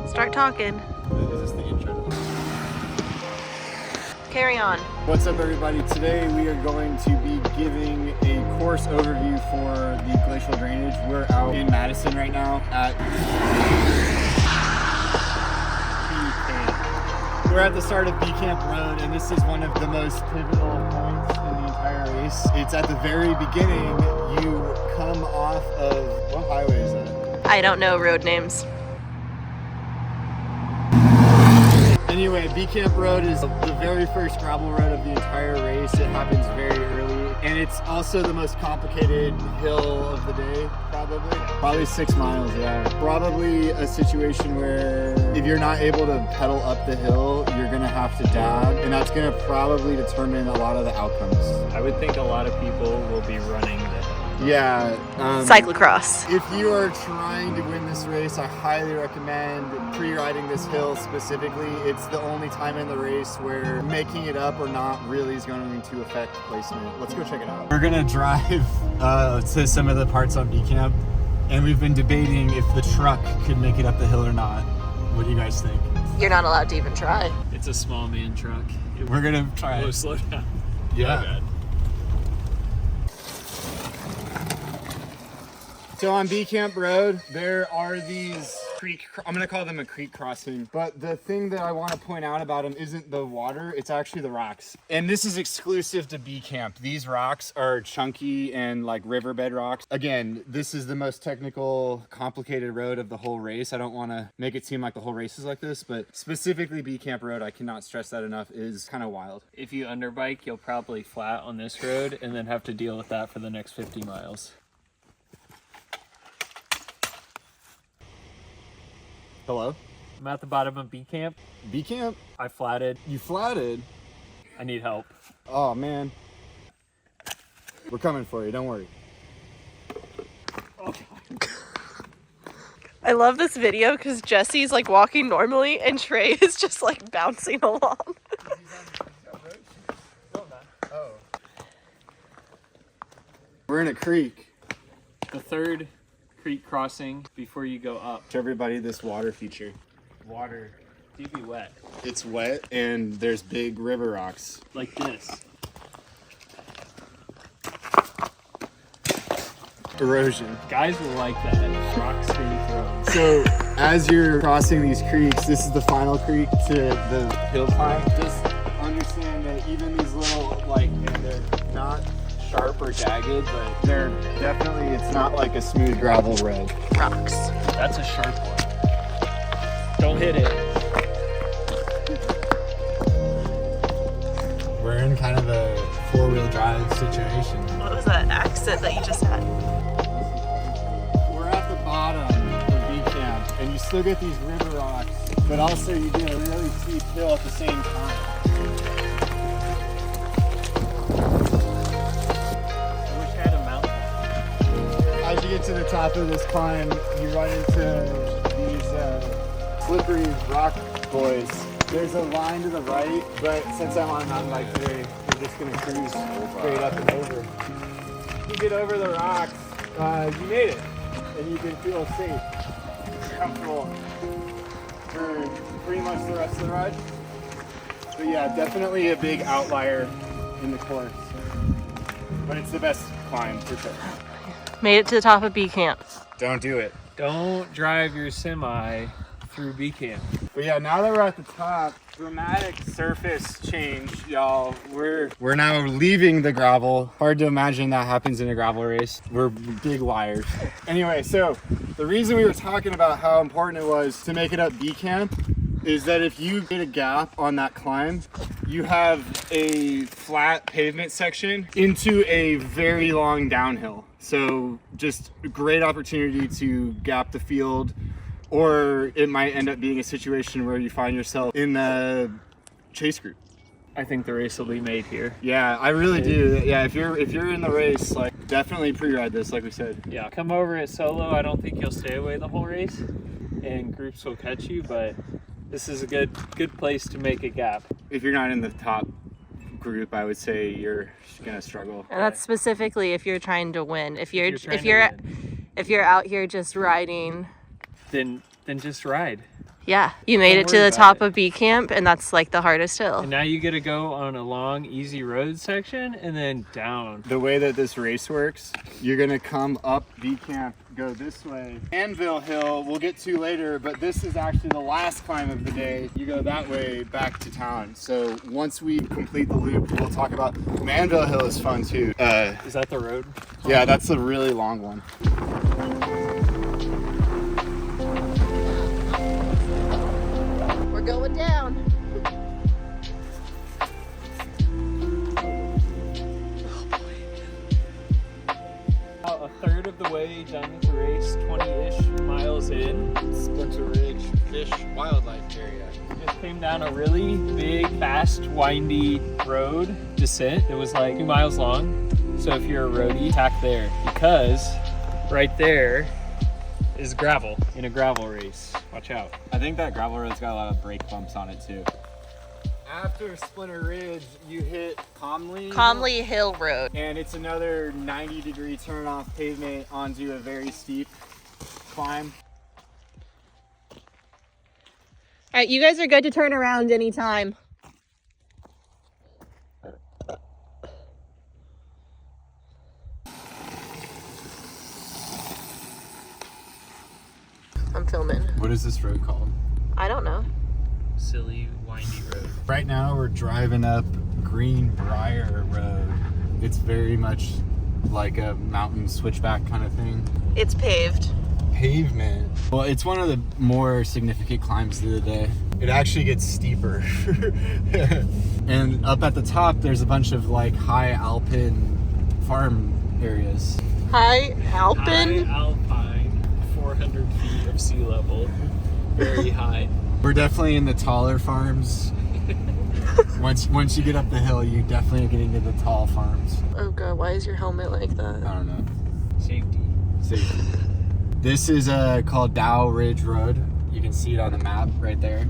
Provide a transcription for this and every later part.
Start talking. Is this the intro? Carry on. What's up, everybody? Today we are going to be giving a course overview for the Glacial Drainage. We're out in Madison right now at We're at the start of B Camp Road, and this is one of the most pivotal points in the entire race. It's at the very beginning. You come off of, what highway is that? I don't know road names. Anyway, B Camp Road is the very first gravel road of the entire race. It happens very early, and it's also the most complicated hill of the day, probably. Probably 6 miles, yeah. Probably a situation where if you're not able to pedal up the hill, you're gonna have to dab, and that's gonna probably determine a lot of the outcomes. I would think a lot of people will be running the hill. Yeah. Cyclocross. If you are trying to win this race, I highly recommend pre-riding this hill specifically. It's the only time in the race where making it up or not really is going to affect placement. Let's go check it out. We're gonna drive to some of the parts on B Camp, and we've been debating if the truck could make it up the hill or not. What do you guys think? You're not allowed to even try. It's a small man truck. We're gonna try it. Slow down. Yeah. My bad. So on B Camp Road, there are these I'm gonna call them a creek crossing, but the thing that I want to point out about them isn't the water, it's actually the rocks. And this is exclusive to B Camp. These rocks are chunky and like riverbed rocks. Again, this is the most technical, complicated road of the whole race. I don't want to make it seem like the whole race is like this, but specifically B Camp Road, I cannot stress that enough, is kind of wild. If you underbike, you'll probably flat on this road and then have to deal with that for the next 50 miles. Hello? I'm at the bottom of B Camp. B Camp? I flatted. You flatted? I need help. Oh man. We're coming for you, don't worry. I love this video because Jesse's like walking normally and Trey is just like bouncing along. Oh. We're in a creek. The third creek crossing before you go up. Show everybody this water feature. Water. Do be wet. It's wet and there's big river rocks. Like this. Erosion. Guys will like that. Rocks being thrown. So as you're crossing these creeks, this is the final creek to the hill climb. Just understand that even these little, like, and they're not sharp or jagged, but they're definitely, it's not like a smooth gravel road. Rocks. That's a sharp one. Don't hit it. We're in kind of a four-wheel drive situation. What was that accent that you just had? We're at the bottom of B Camp, and you still get these river rocks, but also you get a really steep hill at the same time. As you get to the top of this climb, you run into these slippery rock boys. There's a line to the right, but since I'm on a mountain bike today, we're just gonna cruise straight up and over. You get over the rocks, you made it, and you can feel safe, comfortable for pretty much the rest of the ride. But yeah, definitely a big outlier in the course, but it's the best climb for sure. Made it to the top of B Camp. Don't do it. Don't drive your semi through B Camp. But yeah, now that we're at the top, dramatic surface change, y'all. We're now leaving the gravel. Hard to imagine that happens in a gravel race. We're big liars. Anyway, so the reason we were talking about how important it was to make it up B Camp is that if you get a gap on that climb, you have a flat pavement section into a very long downhill. So just a great opportunity to gap the field, or it might end up being a situation where you find yourself in the chase group. I think the race will be made here. Yeah, I really do. Yeah, if you're in the race, like, definitely pre-ride this, like we said. Yeah, come over it solo. I don't think you'll stay away the whole race, and groups will catch you, but this is a good place to make a gap. If you're not in the top group, I would say you're gonna struggle. And that's specifically if you're trying to win. If you're trying to win. if you're out here just riding, then just ride. Yeah, you made Don't it to worry the about top it. of B camp, and that's like the hardest hill. And now you get to go on a long, easy road section and then down. The way that this race works, you're gonna come up B camp, go this way. Anvil Hill, we'll get to later, but this is actually the last climb of the day. You go that way back to town. So once we complete the loop, we'll talk about Manville Hill is fun too. Is that the road? Yeah, that's a really long one. We're going down. About a third of the way done with the race, 20-ish miles in. Splinter Ridge Fish Wildlife Area. Just came down a really big, fast, windy road descent. It was like 2 miles long. So if you're a roadie, tack there, because right there is gravel in a gravel race. Watch out. I think that gravel road's got a lot of brake bumps on it too. After Splinter Ridge, you hit Comley Hill Road. and it's another 90-degree turn off pavement onto a very steep climb. All right, you guys are good to turn around anytime. I'm filming. What is this road called? I don't know. Silly, windy road. Right now we're driving up Greenbrier Road. It's very much like a mountain switchback kind of thing. It's paved. Pavement. Well, it's one of the more significant climbs of the day. It actually gets steeper. And up at the top, there's a bunch of like high alpine farm areas. High Alpine? High alpine, 400 feet of sea level. Very high. We're definitely in the taller farms. Once you get up the hill, you definitely are getting to the tall farms. Oh god, why is your helmet like that? I don't know. Safety. Safety. This is called Dow Ridge Road. You can see it on the map right there.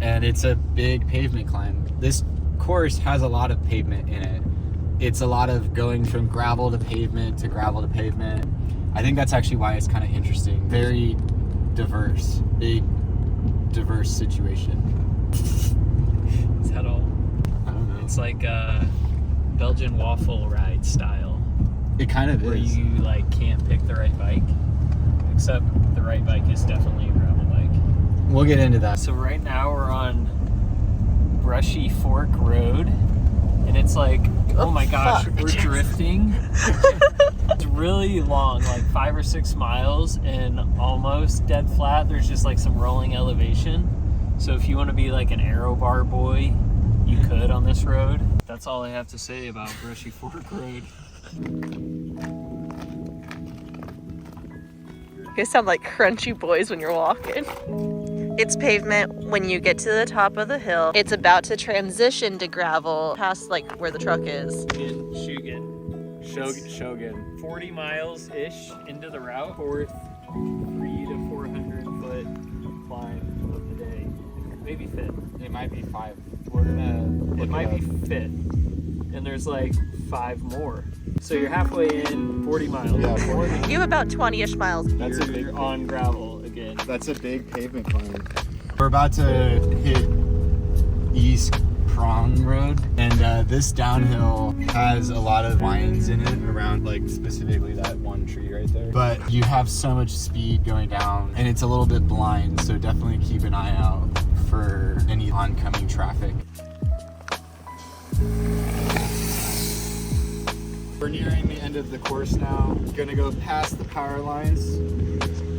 And it's a big pavement climb. This course has a lot of pavement in it. It's a lot of going from gravel to pavement to gravel to pavement. I think that's actually why it's kind of interesting. Very diverse. Big, diverse situation. Is that all? I don't know. It's like a Belgian waffle ride style, It kind of where is. you like can't pick the right bike. Except the right bike is definitely a gravel bike. We'll get into that. So right now we're on Brushy Fork Road, and it's like, oh my gosh, fuck. we're drifting. It's really long, like 5 or 6 miles, and almost dead flat. There's just like some rolling elevation. So if you want to be like an aero bar boy, you could on this road. That's all I have to say about Brushy Fork Road. You guys sound like crunchy boys when you're walking. It's pavement when you get to the top of the hill. It's about to transition to gravel past like where the truck is. In Shogun. 40 miles-ish into the route. Fourth 300 to 400 foot climb of the day. Maybe fifth. It might be 5. We're gonna It might be fifth. And there's like 5 more. So you're halfway in, 40 miles. Yeah, 40. You have about 20-ish miles. That's a big You're on gravel again. That's a big pavement climb. We're about to hit East Prong Road, and this downhill has a lot of vines in it around, like specifically that one tree right there. But you have so much speed going down, and it's a little bit blind, so definitely keep an eye out for any oncoming traffic. We're nearing the end of the course now. Gonna go past the power lines.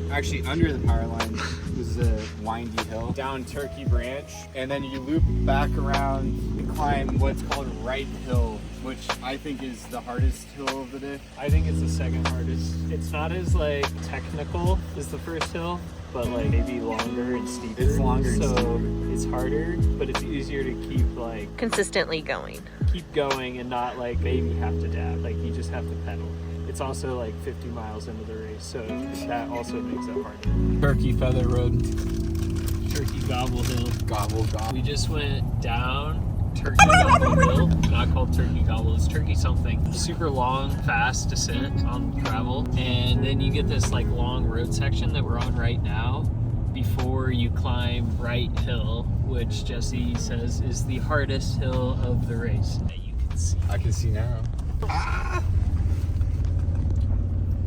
Actually, under the power lines was a windy hill. Down Turkey Branch, and then you loop back around and climb what's called Right Hill, which I think is the hardest hill of the day. I think it's the second hardest. It's not as like technical as the first hill, but like maybe longer and steeper. It's longer and so steeper. it's harder, but it's easier to keep like Consistently going. keep going and not like maybe have to dab. Like you just have to pedal. It's also like 50 miles into the race, so that also makes it harder. Turkey Feather Road. Turkey Gobble Hill. Gobble gobble. We just went down Turkey Gobble Hill. Not called Turkey Gobble, it's Turkey something. Super long, fast descent on gravel. And then you get this like long road section that we're on right now before you climb Wright Hill, which Jesse says is the hardest hill of the race that you can see. I can see now. Ah!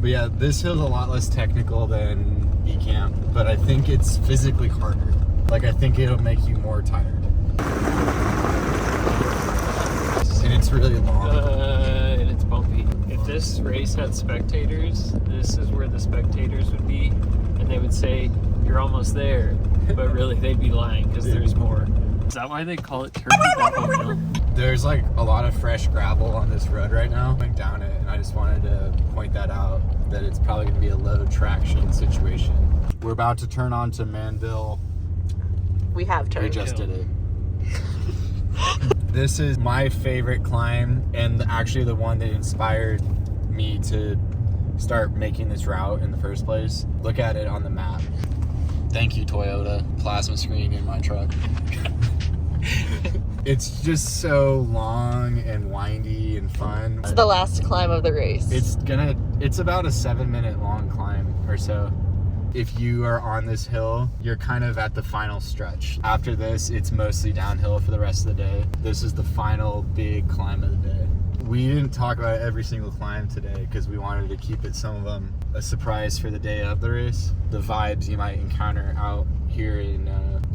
But yeah, this hill's a lot less technical than B Camp, but I think it's physically harder. Like, I think it'll make you more tired. And it's really long. And it's bumpy. If this race had spectators, this is where the spectators would be, and they would say, "You're almost there," but really they'd be lying because there's more. Is that why they call it Turkey Gobble Hill? There's like a lot of fresh gravel on this road right now. I went down it, and I just wanted to point that out, that it's probably going to be a low traction situation. We're about to turn on to Manville. We have We turned. just did it. This is my favorite climb, and actually the one that inspired me to start making this route in the first place. Look at it on the map. Thank you, Toyota. Plasma screen in my truck. It's just so long and windy and fun. It's the last climb of the race. It's about a 7-minute long climb or so. If you are on this hill, you're kind of at the final stretch. After this, it's mostly downhill for the rest of the day. This is the final big climb of the day. We didn't talk about every single climb today because we wanted to keep some of them a surprise for the day of the race. The vibes you might encounter out here in,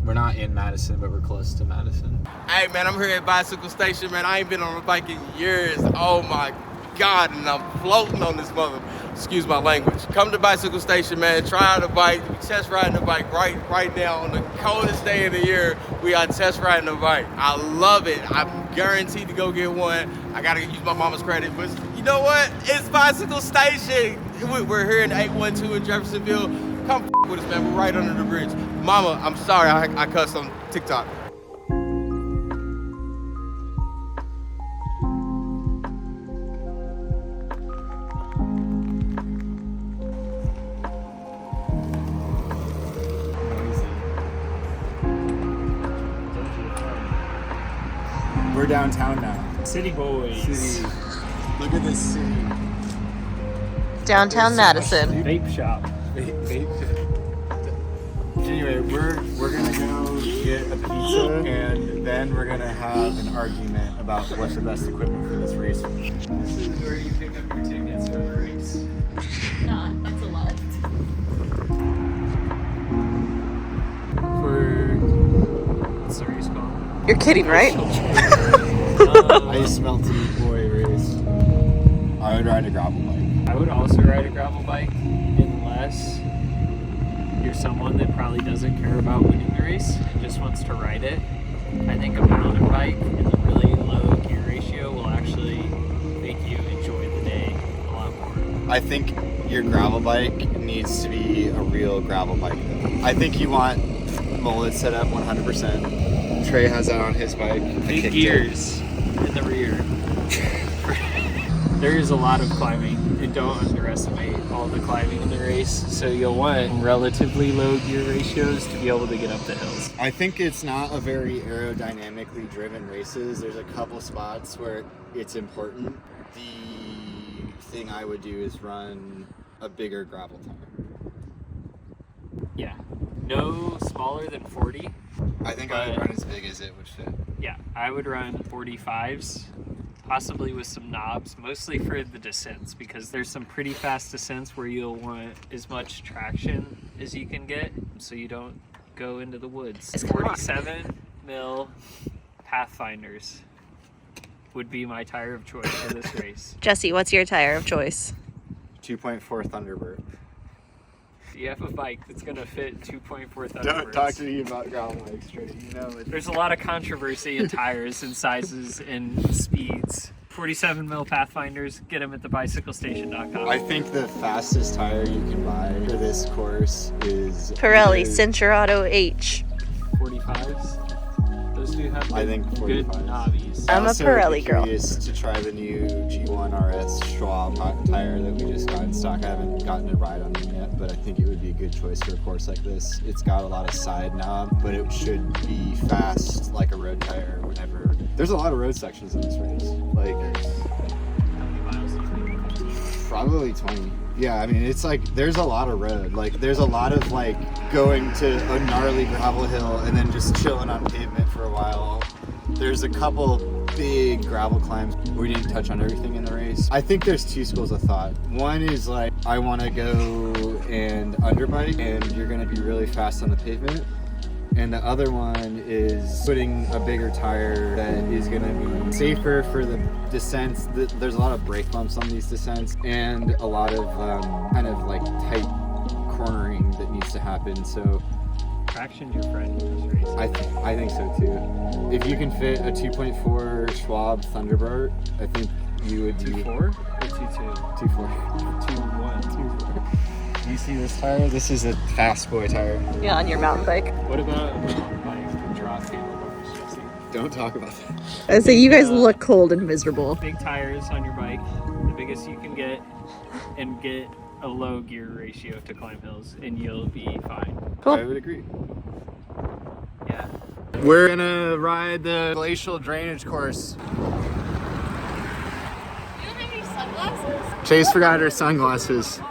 we're not in Madison, but we're close to Madison. Hey man, I'm here at Bicycle Station, man. I ain't been on a bike in years. Oh my God, and I'm floating on this mother. Excuse my language. Come to Bicycle Station, man. Try out a bike. We test riding the bike right now on the coldest day of the year. We are test riding the bike. I love it. I'm guaranteed to go get one. I gotta use my mama's credit, but you know what? It's Bicycle Station. We're here in 812 in Jeffersonville. Come with us, man. We're right under the bridge. Mama, I'm sorry I cussed on TikTok. We're downtown now. City boys. City. Look at this city. Downtown Madison. Vape shop. Anyway, we're gonna go get a pizza, and then we're gonna have an argument about what's the best equipment for this race. This is where you pick up your tickets for the race. That's a lot. What's the race called? You're kidding, right? Ice melting boy race. I would ride a gravel bike. I would also ride a gravel bike unless you're someone that probably doesn't care about winning the race and just wants to ride it. I think a mountain bike in the really low gear ratio will actually make you enjoy the day a lot more. I think your gravel bike needs to be a real gravel bike though. I think you want mullet set up 100%. Trey has that on his bike. Big gears in the rear. There is a lot of climbing, and don't underestimate all the climbing in the race. So you'll want relatively low gear ratios to be able to get up the hills. I think it's not a very aerodynamically driven races. There's a couple spots where it's important. The thing I would do is run a bigger gravel tire. Yeah, no smaller than 40. I think I would run as big as it would fit. Yeah, I would run 45s, possibly with some knobs, mostly for the descents, because there's some pretty fast descents where you'll want as much traction as you can get so you don't go into the woods. 47 mil Pathfinders would be my tire of choice for this race. Jesse, what's your tire of choice? 2.4 Thunderbird. You have a bike that's going to fit 2.4 Thunderbirds. Don't talk to me about gravel bikes, Trey. You know it. There's a lot of controversy in tires and sizes and speeds. 47 mil Pathfinders, get them at thebicyclestation.com. I think the fastest tire you can buy for this course is Pirelli Cinturato H. 45s. Those do have I think good 45s. knobbies. I'm a also Pirelli girl. Curious to try the new G1 RS Schwab tire that we just got in stock. I haven't gotten to ride on them yet, but I think it would be a good choice for a course like this. It's got a lot of side knob, but it should be fast like a road tire whenever. There's a lot of road sections in this race. Like How many miles do you think? probably 20. Yeah, I mean, it's like there's a lot of road. Like there's a lot of like going to a gnarly gravel hill and then just chilling on pavement for a while. There's a couple big gravel climbs. We didn't touch on everything in the race. I think there's two schools of thought. One is like, I want to go and underbike, and you're going to be really fast on the pavement. And the other one is putting a bigger tire that is going to be safer for the descents. There's a lot of brake bumps on these descents and a lot of kind of like tight cornering that needs to happen. So Traction's your friend in this race. I think so too. If you can fit a 2.4 Schwab Thunderbird, I think you would do 2.4 or 2.2? 2.4. 2.1. 2.4. You see this tire? This is a fast boy tire. Yeah, on your mountain bike. What about a mountain bike with drop handlebars, Jesse? Don't talk about that. I say you guys look cold and miserable. Big tires on your bike, the biggest you can get, and get a low gear ratio to climb hills, and you'll be fine. Cool. I would agree. Yeah. We're gonna ride the Glacial Drainage Course. You don't have any sunglasses? Chase forgot her sunglasses.